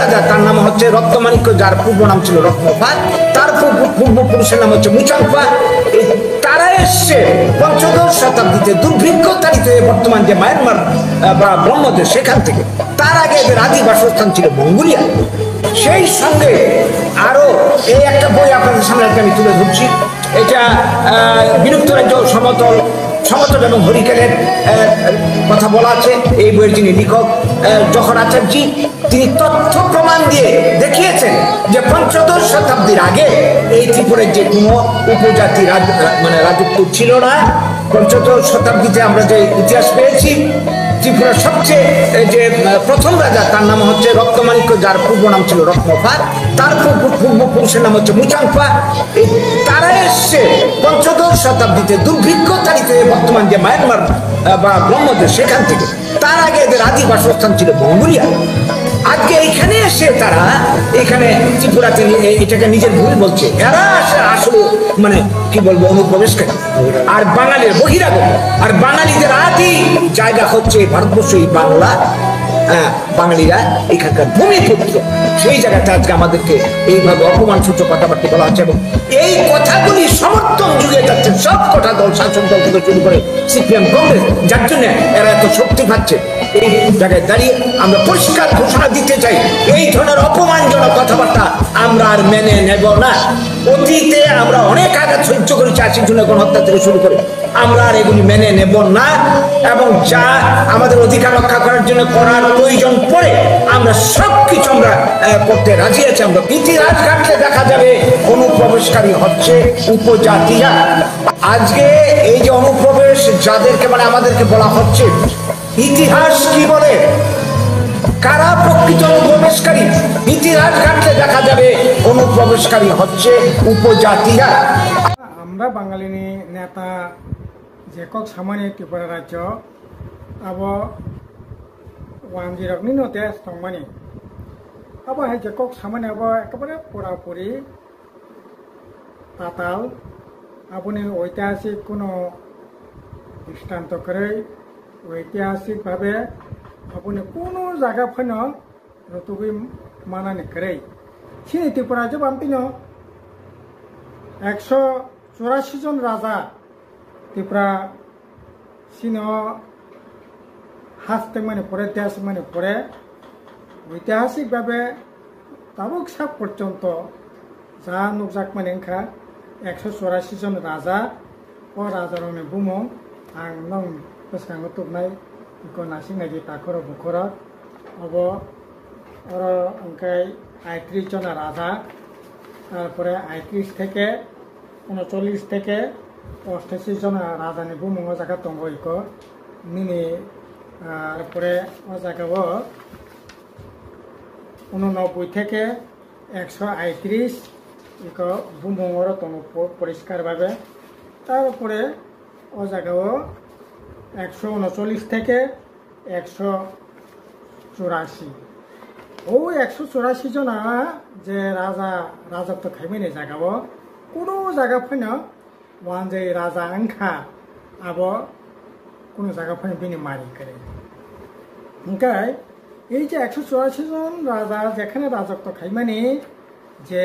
রাজা, তার নাম হচ্ছে রত্নমাণিক্য, যার পূর্ব নাম ছিল রত্নপাল, তার পূর্বপুরুষের নাম হচ্ছে মুচাংপা। তারা এসছে পঞ্চদশ শতাব্দীতে দুর্ভিক্ষতাড়িত বর্তমান যে মায়ানমার বা ব্রহ্মদেশ, সেখান থেকে। তার আগে এদের আদি বাসস্থান ছিল মঙ্গোলিয়া। সেই সঙ্গে আরো এই একটা বই আপনাদের সামনে আমি তুলে ধরছি। এটা বিলুপ্ত রাজ্য সমতল এবং হরিকেলের কথা বলা আছে। এই বইয়ের যিনি লেখক জহর আচার্য, তিনি তথ্য প্রমাণ দিয়ে দেখিয়েছেন যে পঞ্চদশ শতাব্দীর আগে এই ত্রিপুরের যে কোনো উপজাতি রাজত্ব ছিল না। পঞ্চদশ শতাব্দীতে আমরা যে ইতিহাস পেয়েছি, ত্রিপুরার সবচেয়ে যে প্রথম রাজা, তার নাম হচ্ছে রত্নমাণিক্য, যার পূর্ব নাম ছিল রত্নপাল, তার পূর্বপুরুষের নাম হচ্ছে মুচাংপা। তারা এসছে পঞ্চদশ শতাব্দীতে দুর্ভিক্ষতাড়িত বর্তমান যে মায়ানমার বা ব্রহ্মদেশ, সেখান থেকে। তার আগে এদের আদি বাসস্থান ছিল মঙ্গোলিয়া। আজকে এইখানে এসে তারা এখানে ত্রিপুরাতে এটাকে নিজের ভুল বলছে। এরা আসলে কি বলবো, অনুপ্রবেশকারী আর বাঙালির বহিরাগত। আর বাঙালিদের আদি জায়গা হচ্ছে ভারতবর্ষ, এই বাংলা। বাঙালিরা এখানকার ভূমিপুত্র। সেই জায়গাতে আজকে আমাদেরকে এইভাবে অপমানসূচক কথাবার্তা বলা হচ্ছে, এবং এই কথাগুলি সমর্থন যুগে যাচ্ছে সব কটা দল, শাসক দল থেকে শুরু করে সিপিএম, কংগ্রেস, যার জন্য এরা এত শক্তি পাচ্ছে। এই জায়গায় দাঁড়িয়ে আমরা পরিষ্কার ঘোষণা দিতে চাই, এই ধরনের অপমানজনক কথাবার্তা আমরা আর মেনে নেব না। অতীতে আমরা অনেক আঘাত সহ্য করেছি, 80 জনের গণহত্যা থেকে শুরু করে। আমরা আর এগুলি মেনে নেব না, এবং যা আমাদের অধিকার রক্ষা করার জন্য করার প্রয়োজন পড়ে আমরা সবকিছু আমরা করতে রাজি আছি। আমরা ইতিহাস ঘাটলে দেখা যাবে অনুপ্রবেশকারী হচ্ছে উপজাতিরা। আজকে এই যে অনুপ্রবেশ যাদেরকে আমাদেরকে বলা হচ্ছে, ইতিহাস কি বলে, কারা প্রকৃত অনুপ্রবেশকারী? ইতিহাস ঘাটলে দেখা যাবে অনুপ্রবেশকারী হচ্ছে উপজাতিরা। আমরা বাঙালি নেতা जेकक सामान्य त्रिपुरा राज्य अब 10 नि नोटे संमानी अब है जेकक सामान्य अब एकेबारे पुरापुरी ताताल अपनी ऐतिहासिक कोनो दृष्टान्त करे ऐतिहासिक भावे अपनी कोनो जागा फैनो रतुबी मानानि करे सिनि त्रिपुरा जब आमपिनो 184 जन राजा त्रिपुरा सिनो हास्ते माने पड़े देश माने पड़े ऐतिहासिक भावे ताबुक सा पर्यन्त जा नुकजाक माने इनका 184 जन राजा और राजारनि बुमो आं नों गोसोखांनो तुबनाय इको नासिंनाय ताखर बुखर अब और ओंखाय 38 जन राजा तारपरे 38 থেকে 39 থেকে 88 জন রাজানি বুমুঙ জায়গা দङ इको मिनि তারপরে ও জায়গাও 89 থেকে 138 इको बुमुङर दङ পরিষ্কার ভাবে তারপরে ও জায়গাও 139 থেকে 184 ও 184 জনা যে রাজত্ব খাইমেনি জায়গাও কোনো জায়গা ফেনা वांजे राजा अंखा अब कोनो जायगा फैनो बिनि मारि करे ओंखाय এই যে 184 জন রাজা যেখানে রাজত্ব খাইমানি যে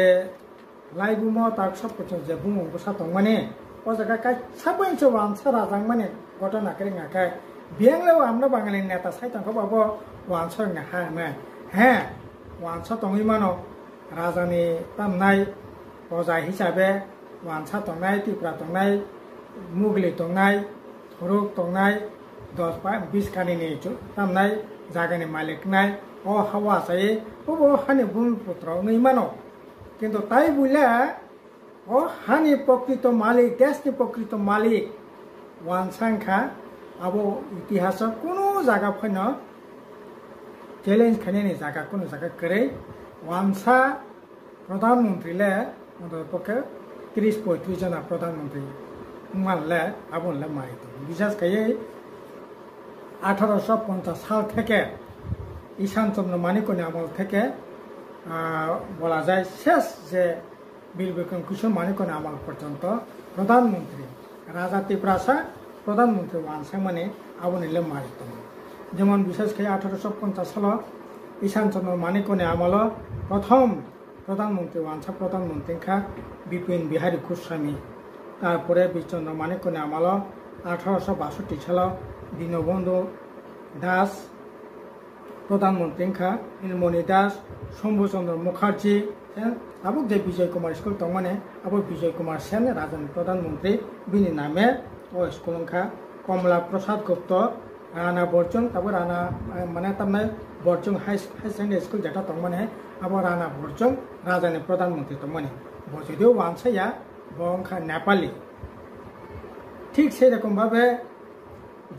লাইবুমো তাক সব পর্যন্ত যে বুমো বসা দं মানে ও জায়গা কাই সাবैंच वानसा राजा মানে ঘটনা করে নাকায় বিয়াংলেও আমরা বাঙালি নেতা সাইতাंखौ बाबो वानसा না হ্যাঁ वानसा दंই मानो राजानि तामनाय प्रजा हिसाबै वानसा दंनाय त्रिपुरा दंनाय मुगली दंनाय रुक दंनाय 10-20 खानिनि तामनाय जागानि मालिकनाय ओ हावा जाय बबो हानि भूमिपुत्र नै मानो किन्तु ताई बुला ओ हानि प्रकृत मालिक देशनि प्रकृत मालिक वानसांखा अब इतिहास कोनो जागा फैनो चैलेंज खानिनि जागा कोनो जागा करे वानसा प्रधानमंत्रीले मदपके 30-35 जना प्रधानमंत्री मानले आबुनले मारित विशेष कई 1850 साल থেকে ईशान चंद्र मानिकनि আমল থেকে বলা যায় শেষ যে বীর বিক্রম কিশোর মানিকনি আমল পর্যন্ত প্রধানমন্ত্রী রাজা ত্রিপুরাসা প্রধানমন্ত্রী ওয়ানসাং মানে আবুনিলে মারিত যেমন বিশেষ করে 1850 সাল ঈশান চন্দ্র মানিকনি আমল প্রথম প্রধানমন্ত্রী ওয়ানসা প্রধানমন্ত্রী খা বিপিন বিহারী গোস্বামী তারপরে বিশচন্দ্র মানিকনি আমল 1862 সাল দীনবন্ধু দাস প্রধানমন্ত্রী খা নীলমণি দাস শম্ভুচন্দ্র মুখার্জি আবু যে বিজয় কুমার স্কুল তংমানে আবু বিজয় কুমার সেন রাজধানী প্রধানমন্ত্রী বিনি নামে ও স্কুল খা কমলা প্রসাদ গুপ্ত রানা বর্জন তারপর রানা মানে তামনে বর্জন হাই সেকেন্ডারি স্কুল যেটা তংমানে আবার রানা বর্জন রাজধানী প্রধানমন্ত্রী তংমানে যদিও ওয়ানসাইয়া বংখা নেপালি ঠিক সেই রকম ভাবে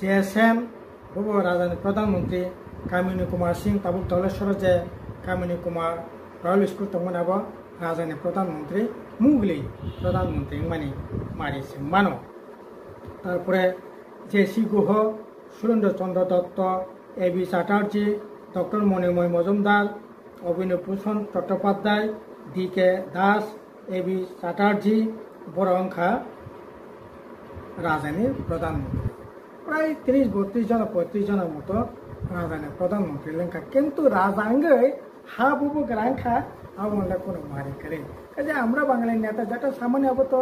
জেএসএম বহু রাজধানী প্রধানমন্ত্রী কামিনী কুমার সিং তাবুক ধলেশ্বর যে কামিনী কুমার রয়্যাল স্কুল তংমানে আবার রাজধানী প্রধানমন্ত্রী মুগলি প্রধানমন্ত্রী মানে মারি সিং মানো তারপরে জে.সি. গুহ সুরেন্দ্র চন্দ্র দত্ত এ.বি. চ্যাটার্জি ডক্টর মণিময় মজুমদার অভিনব ভূষণ চট্টোপাধ্যায় ডি.কে. দাস এ.বি. চ্যাটার্জি বড় অংখা রাজধানীর প্রধানমন্ত্রী প্রায় 30-32 জন 35 জনের মতো রাজধানীর প্রধানমন্ত্রী লেখা কিন্তু রাজাঙ্গে হা বুবু গ্রাঙ্খা আমরা কোনো মারি করে কাজে আমরা বাঙালির নেতা যেটা সামান্য আবত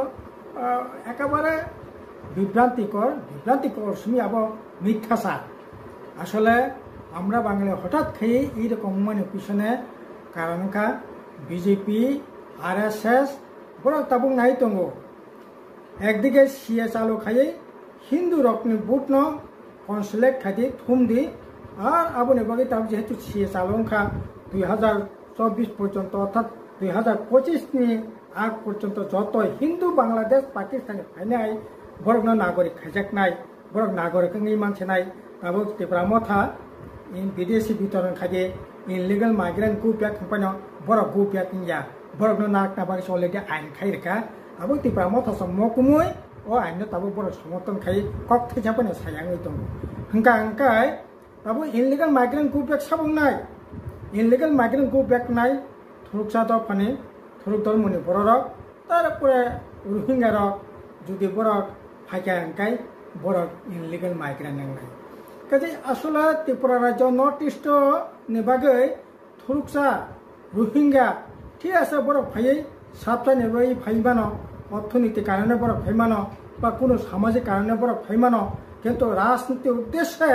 একেবারে বিভ্রান্তিকর শুনি আবার মিথ্যাচার আসলে আমরা বাঙালি হঠাৎ খেয়ে এইরকম মানে পিছনে কারণকা বিজেপি আরএসএস বড় তাবুক নাই তঙ্গ একদিকে সিএ চালু খাই হিন্দু রকনি বুট ন কনসুলেট খাই থুম দি আর আবনে বাকি তাব যেহেতু সিএ চালুখা 2024 পর্যন্ত অর্থাৎ 2025 নি আগ পর্যন্ত যত হিন্দু বাংলাদেশ পাকিস্তানি ফাইনাই বরক নাগরিক খাইজাক নাই বরক নাগরিক মানছে নাই তাবো ত্রিপুরা মথা বিদেশি বিতরণ খাইয়ে ইনলিগাল মাইগ্রেন্ট গ্রুপ এক কোম্পানি বরক গ্রুপ এক ইয়া বরক নাক নাবাক অলরেডি আইন খাই রেখা আবো ত্রিপুরা মথা মকুমই ও আইন তাবো বরক সমর্থন খাই কক থাইজাপানে সায়াङै दङ হংকাই তাবো ইনলিগাল মাইগ্রেন্ট গ্রুপ এক সাবং নাই ইনলিগাল মাইগ্রেন্ট গ্রুপ এক নাই থুরুকসা দ ফানি থুরুক দল মনি বড়রক তারপরে রোহিঙ্গা রক যদি বরক ফাইকা হংকাই বরক ইনলিগাল মাইগ্রেন্ট নাই কাজে আসলে ত্রিপুরা রাজ্য নর্থ ইস্ট नि बागै थुरुकसा रोहिंग्या ঠিক আছে বড় ফাইয়ে সাবধানে বই ফাইমানো অর্থনৈতিক কারণে বড় ফাইমানো বা কোনো সামাজিক কারণে বড় ফাইমানো কিন্তু রাজনীতি উদ্দেশ্যে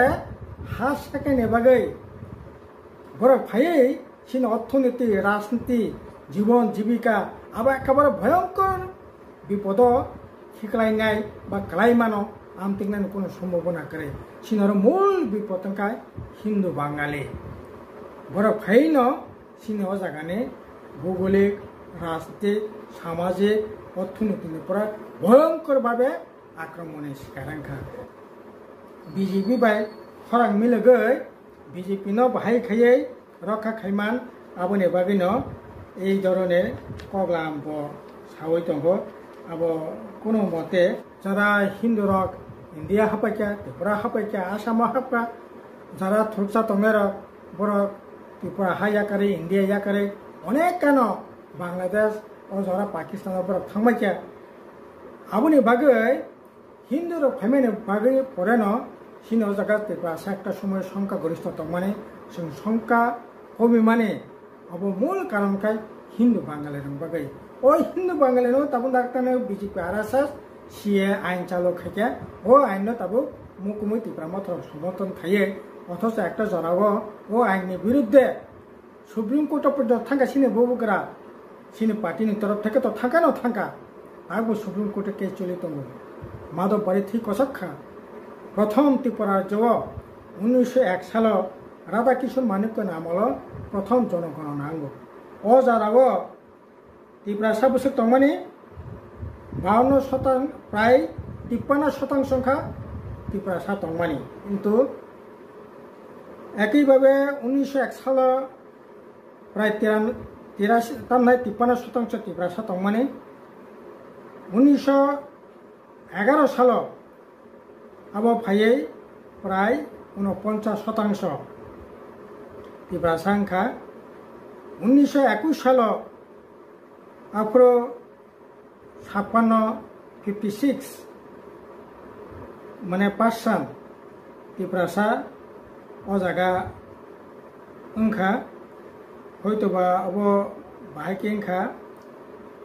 হাত সেকেন্ডে বাগৈ বড় ফাইয়ে সিন অর্থনীতি রাজনীতি জীবন জীবিকা আবার একেবারে ভয়ঙ্কর বিপদ শিখলাইনাই বা কালাইমানো আমতিকনার কোনো সম্ভাবনা করে সিনর মূল বিপদকায় হিন্দু বাঙালি বড় ফাইন সিনে ও জায়গানে ভৌগোলিক রাজনীতিক সামাজিক অর্থনীতির উপর ভয়ঙ্করভাবে আক্রমণের শিকারাঙ্খা বিজেপি বাই খরাং মিলগৈ বিজেপি বাহাই খাইয়ে রক্ষা খাইমান আবনে বাগিন এই ধরনের কগলাম্ব সাওই দङ আব কোনো মতে যারা হিন্দু রক ইন্ডিয়া হাপাইকা ত্রিপুরা হাপাইকা আসাম হাপা যারা থুরকসা দঙের বড় ত্রিপুরা হাইয়াকারে ইন্ডিয়া ইয়াকারে অনেক কেন বাংলাদেশ ও যারা পাকিস্তানের বড় থামাইকা আবনি বাগৈ হিন্দু রক ফাইমানে বাগৈ পরে ন সিন জায়গা ত্রিপুরা একটা সময় সংখ্যা গরিষ্ঠ মানে সংখ্যা কমি মানে अब मूल कारण काय हिंदू बांगाली बागै ओ हिंदू बांगाली तब डाक्टर बीजेपी आरएसएस सीए आईन चालू खाइके ओ आईन तब मुकुमै ত্রিপুরা मत समर्थन खाइए अथच एक जराव ओ आईन विरुद्धे सुप्रीम कोर्ट पर्यन्त थांगा सिने बबुगरा सिने पार्टी तरफ থেকে तो थांगा न थांगा आगो सुप्रीम कोर्ट केस चलि दङ माधव बाड़ी थी कसखा प्रथम ত্রিপুরা जव 1901 साल राधा किशोर मानिक्य नामल प्रथम जनगणना आंगो ओ जाराव ত্রিপুরা साबुसुक दंमानि 52% प्राय 53% संख्या ত্রিপুরা सा दंमानि किन्तु একই ভাবে 1901 साल प्राय 53% ত্রিপুরা सा दंमानि 1911 साल अब फाइयै प्राय 49% ত্রিপুরা সংখ্যা 1921 साल आफ्रो 56 माने 5% ত্রিপুরা सा ओ जागा अंखा হয়তোবা अब বাহাইকে ইনখা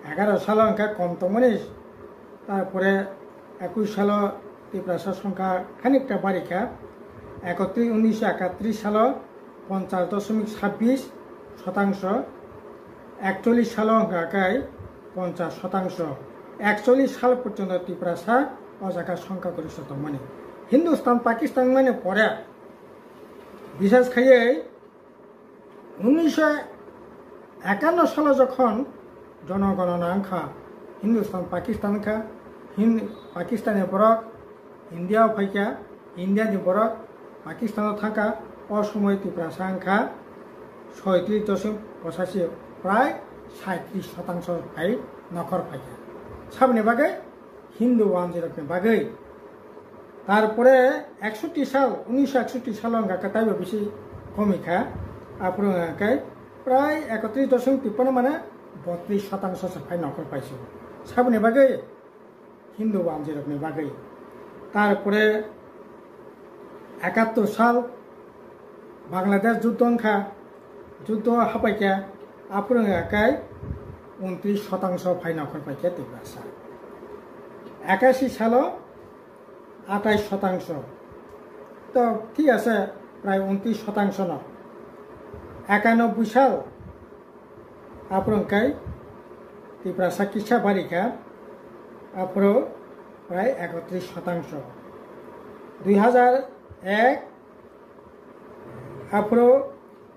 11 সাল ইনখা কম তো মনিস তারপরে 21 সাল ত্রিপুরা সংখ্যা খানিকটা বাড়িখা 1931 সাল 50.26%, 41 সাল ইনখাকাই 50%, 41 সাল পর্যন্ত ত্রিপুরা ও জায়গার সংখ্যাগরিষ্ঠতা মানে হিন্দুস্তান পাকিস্তান মানে পরে বিশেষ খাইয়ে 1951 সালে যখন জনগণনা আংখা হিন্দুস্তান পাকিস্তান খা পাকিস্তানের বরক ইন্ডিয়াও ফাইকা ইন্ডিয়ানি বরক পাকিস্তানাव থাকা অসময় ত্রিপুরা আংখা 37.85 প্রায় 37% ফাই নখর ফাইকা সামনে বাগে হিন্দু 10 বাগে তারপরে 61 সাল 1961 সাল অঙ্কা তাইব বেশি কমিখা আপনার প্রায় 31.53 মানে 32% ফাই নখর পাইছে সামনে বাগে হিন্দু 10 বাগে তারপরে 71 সাল বাংলাদেশ যুদ্ধ হাপাইকা আপনার 29% ফাই নখর পাইকা ত্রিপুরা 81 সাল 28%, তো ঠিক আছে প্রায় 29% না 91 সাল আপনার ত্রিপুরা কিসা বাড়িখা আপনার প্রায় 31%, 2001 আপনার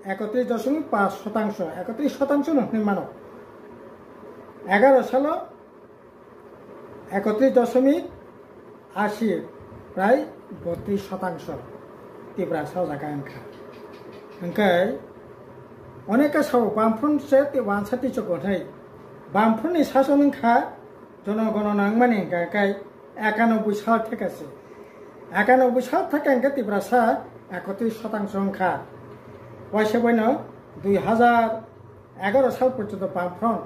31.5%, 31% নয় মানব 11 সাল 31.80, প্রায় 32% ত্রিপুরা জায়গা আংখা ओंखाय अनेका साव बामफ्रोनसे वानसाति चकोथाय बामफ्रोननि शासनखा जनगणना माने गाय 91 साल थेकासे 91 साल थेकांगा ত্রিপুরা 31% अंखा वैसे बनो 2011 साल पर्यंत बामफ्रोन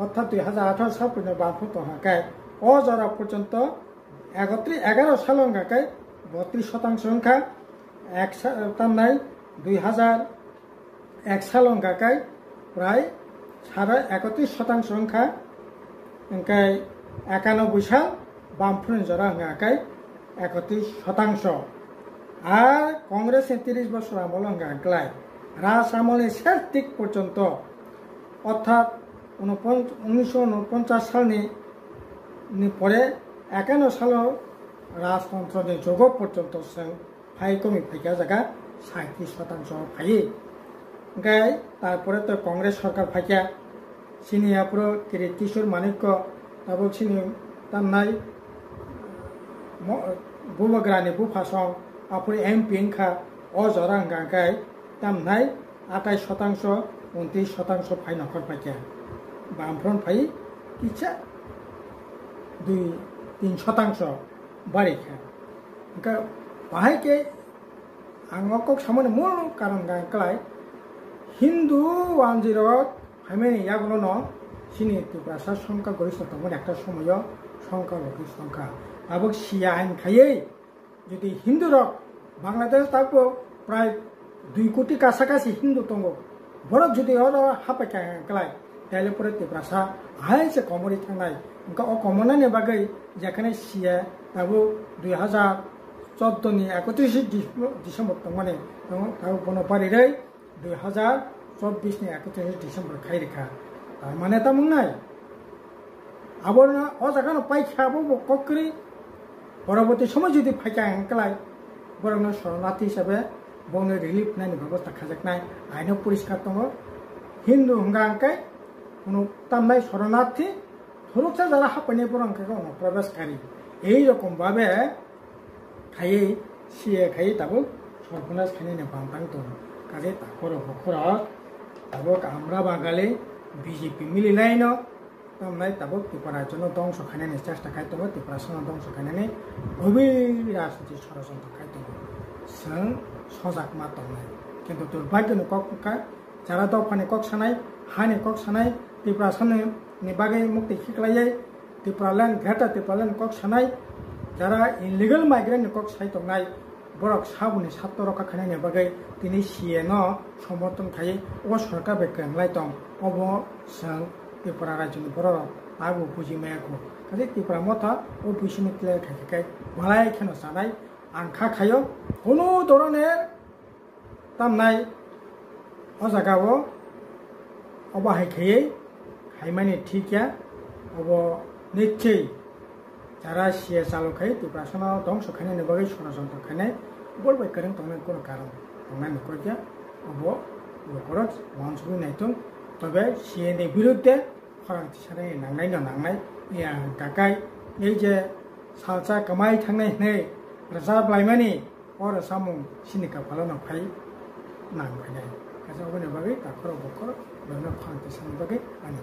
अर्थात 2018 साल पर्यंत बामफ्रोन तहाकाय अजरा पर्यंत 11 साल अंगाकाय 32% अंखा एक तामनाय 2001 साल अंगाकाय प्राय 31% अंखा ओंखाय 91 साल बामफ्रोन जरा अंगाकाय 31% আর কংগ্রেস 30 বছর আমল अंगाकाय রাজ আমলে শেষ দিক পর্যন্ত অর্থাৎ 1949 সালনি পরে 51 সাল রাজতন্ত্রের যোগ পর্যন্ত ফাই কমি ফাইকা জায়গা 37% ফাই গাই তারপরে তো কংগ্রেস সরকার ফাইকা সিনিয়াপুর কিশোর মানিক্য তারপর সিনি তামনাই বুবগ্রানি বুফাসং আপুর এমপি খা অজরা গাंगाय तामनाय 28%, 29% फाइ नखर फाइका बामफ्रोन फाइ किछा 2-3% बारिखा ओंखा बाहायके आंगक सामने मूल कारण गांकलाय हिंदू 10 फाइमेनि यागुलो न सिनि ত্রিপুরা সংখ্যা গরিষ্ঠতম একটা সময় সংখ্যা লঘু সংখ্যা আবক সিয়া আইন খাইয়ে যদি হিন্দু রক বাংলাদেশ তাকো প্রায় 2 কোটি কাছাকাছি হিন্দু দङ বরক যদি হাপাইকা গাंकलाय তাইলে পরে ত্রিপুরা আইছে কমরি थांनाय ओंखा अ कमनानि बागै जेखाने सिया दाबो 2014 नि 31 डिसेम्बर तंमाने दाबो बनपारिरै 2024 नि 31 डिसेम्बर खाइरेखा माने ता मुंनाय आबरना अ जागानो पाइखाबो बककरि পরবর্তী সময় যদি ফাইকা गांकलाय বরং শরণার্থী হিসাবে বন রিলিফ নাইনি ব্যবস্থা খাজাকনাय আইনও পরিষ্কার দङ হিন্দু गांकलाय কোনো তামনাই শরণার্থী ধরুকসা যারা হাপাইনাय বরংকে অনুপ্রবেশকারী এই রকম ভাবে খাইয়ে সিয়ে খাইয়ে তাবো সর্বনাশ খাইনে বামতাং দङ কাজে তাকর হখর তাবো আমরা বাঙালি বিজেপি মিলিলাই ন তামনাই তাবো ত্রিপুরার জন্য ধ্বংস খাইনানি চেষ্টা খাই দङ ত্রিপুরা ধ্বংস খাইনানি গভীর রাজনীতি ষড়যন্ত্র খাই দङ जों सजाग मा दंनाय किन्तु दुर्भाग्यनि कक যারা दफानि कक सानाय हानि कक सानाय ত্রিপুরা साननि बागै मुक्ति खिख्लायै ত্রিপুরা ল্যান্ড ঘাটা ত্রিপুরা ল্যান্ড कक सानाय যারা इलिगेल माइग्रेन्टनि कक साइ दंनाय borok sabuni satto roka khanai bagai tini siye no সমর্থন খাই ও সরকার বেকরাংলাই দं অবো जों त्रिपुरा रायजोनि बर' आगु बुजिमायाखौ काजे त्रिपुरा मथा ও বুঝিনি ক্লিয়ার খাইখাই মালাই কেন সানাই আংখা খায়ো কোনো ধরনের তামনাই ও জায়গাও অবাহাইখাই খাইমানি ঠিকিয়া অব নিশ্চয়ই যারা সিয়ে চালুখাই त्रिपुरा সনাव ধ্বংস খাইনাयनि बागै ষড়যন্ত্র খাইनाय বলবাই কারণ তংনাय কোনো কারণ তংनाय নকরিয়া অব নকরক ওয়ানসুই নাইতং তবে সিএनि বিরুদ্ধে খরাंथि साराय नांनाय नांनाय या गागाय এই যে সালসা কামাই থাंनाय नै रिजार्व लाइमानि और सामुं सिनिका फालनो फाय नांखायनाय काजे अबनि बागै दाखर बखर बेनो खरांथि सानि बागै आंनि